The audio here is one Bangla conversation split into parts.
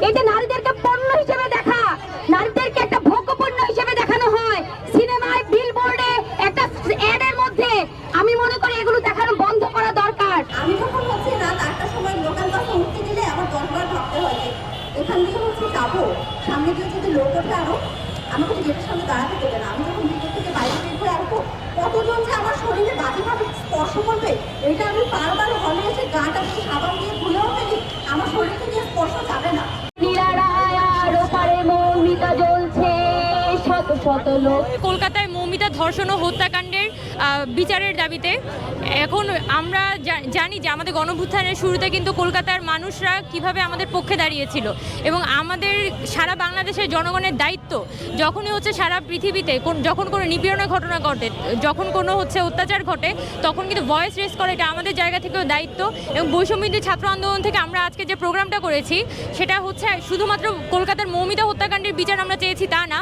এটা নারীদেরকে পণ্য হিসেবে দেখা, নারীদেরকে একটা ভোগ্য পণ্য হিসেবে দেখানো হয় সিনেমায়, বিলবোর্ডে, একটা অ্যাডের মধ্যে। আমি মনে করি এগুলো দেখানো বন্ধ করা দরকার। আমি যখন হচ্ছে রাত 8টার সময় লোকাল বাসে উঠতে গেলে আমার 10বার ভাবতে হয় যে এখান দিয়ে হচ্ছে যাবো, সামনে দিয়ে যদি লোক ওঠে আরো আমাকে গেটের সামনে দাঁড়াতে দেবে না। আমি যখন ভিতর থেকে বাইরে বের হয়ে আসবো কতজন যে আমার শরীরে বাজেভাবে স্পর্শ করবে, এটা আমি বারবার হলে এসে গাটা দিয়ে সাবান দিয়ে ধুলেও ফেলি, আমার শরীর থেকে স্পর্শ যাবে না। কলকাতায় মৌমিতা ধর্ষণ ও হত্যাকাণ্ডের বিচারের দাবিতে এখন আমরা জানি যে আমাদের গণঅভ্যুত্থানের শুরুতে কিন্তু কলকাতার মানুষরা কিভাবে আমাদের পক্ষে দাঁড়িয়েছিল, এবং আমাদের সারা বাংলাদেশের জনগণের দায়িত্ব যখনই হচ্ছে সারা পৃথিবীতে যখন কোনো নিপীড়নের ঘটনা ঘটে, যখন কোনো হচ্ছে অত্যাচার ঘটে, তখন কিন্তু ভয়েস রেজ করা এটা আমাদের জায়গা থেকেও দায়িত্ব। এবং বৈষম্যবিরোধী ছাত্র আন্দোলন থেকে আমরা আজকে যে প্রোগ্রামটা করেছি সেটা হচ্ছে শুধুমাত্র কলকাতার মৌমিতা হত্যাকাণ্ডের বিচার আমরা চেয়েছি তা না।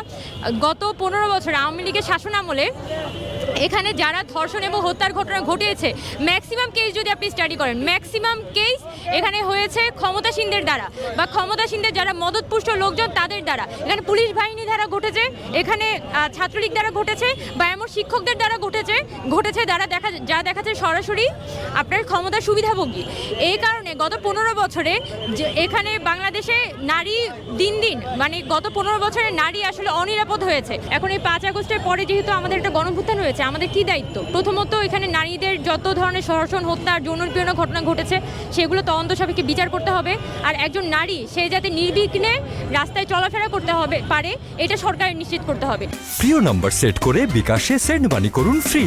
গত 15 বছর আওয়ামী লীগের শাসন আমলে এখানে যারা ধর্ষণ এবং হত্যার ঘটনা ঘটিয়েছে, ম্যাক্সিমাম কেস যদি আপনি স্টাডি করেন, ম্যাক্সিমাম কেস এখানে হয়েছে ক্ষমতাসীনদের দ্বারা বা ক্ষমতাসীনদের যারা মদতপুষ্ট লোকজন তাদের দ্বারা। এখানে পুলিশ বাহিনী দ্বারা ঘটেছে, এখানে ছাত্রলীগ দ্বারা ঘটেছে, বা এমন শিক্ষকদের দ্বারা ঘটেছে যা দেখাচ্ছে সরাসরি আপনার ক্ষমতার সুবিধাভোগী। এই কারণে গত 15 বছরে এখানে বাংলাদেশে নারী দিন দিন মানে গত 15 বছরে নারী আসলে অনিরাপদ হয়েছে। এখন এই 5 আগস্টের পরে যেহেতু আমাদের একটা গণঅভ্যুত্থান হয়েছে, আমাদের কি দায়িত্ব? প্রথমত এখানে নারীদের যত ধরনের ধর্ষণ, হত্যা, যৌন নিপীড়নের ঘটনা ঘটেছে সেগুলো তদন্ত সাপেক্ষে বিচার করতে হবে। আর একজন নারী সে যাতে নির্বিঘ্নে রাস্তায় চলাফেরা করতে পারে এটা সরকারের নিশ্চিত করতে হবে। প্রিয় নাম্বার সেট করে বিকাশে সেন্ড মানি করুন ফ্রি।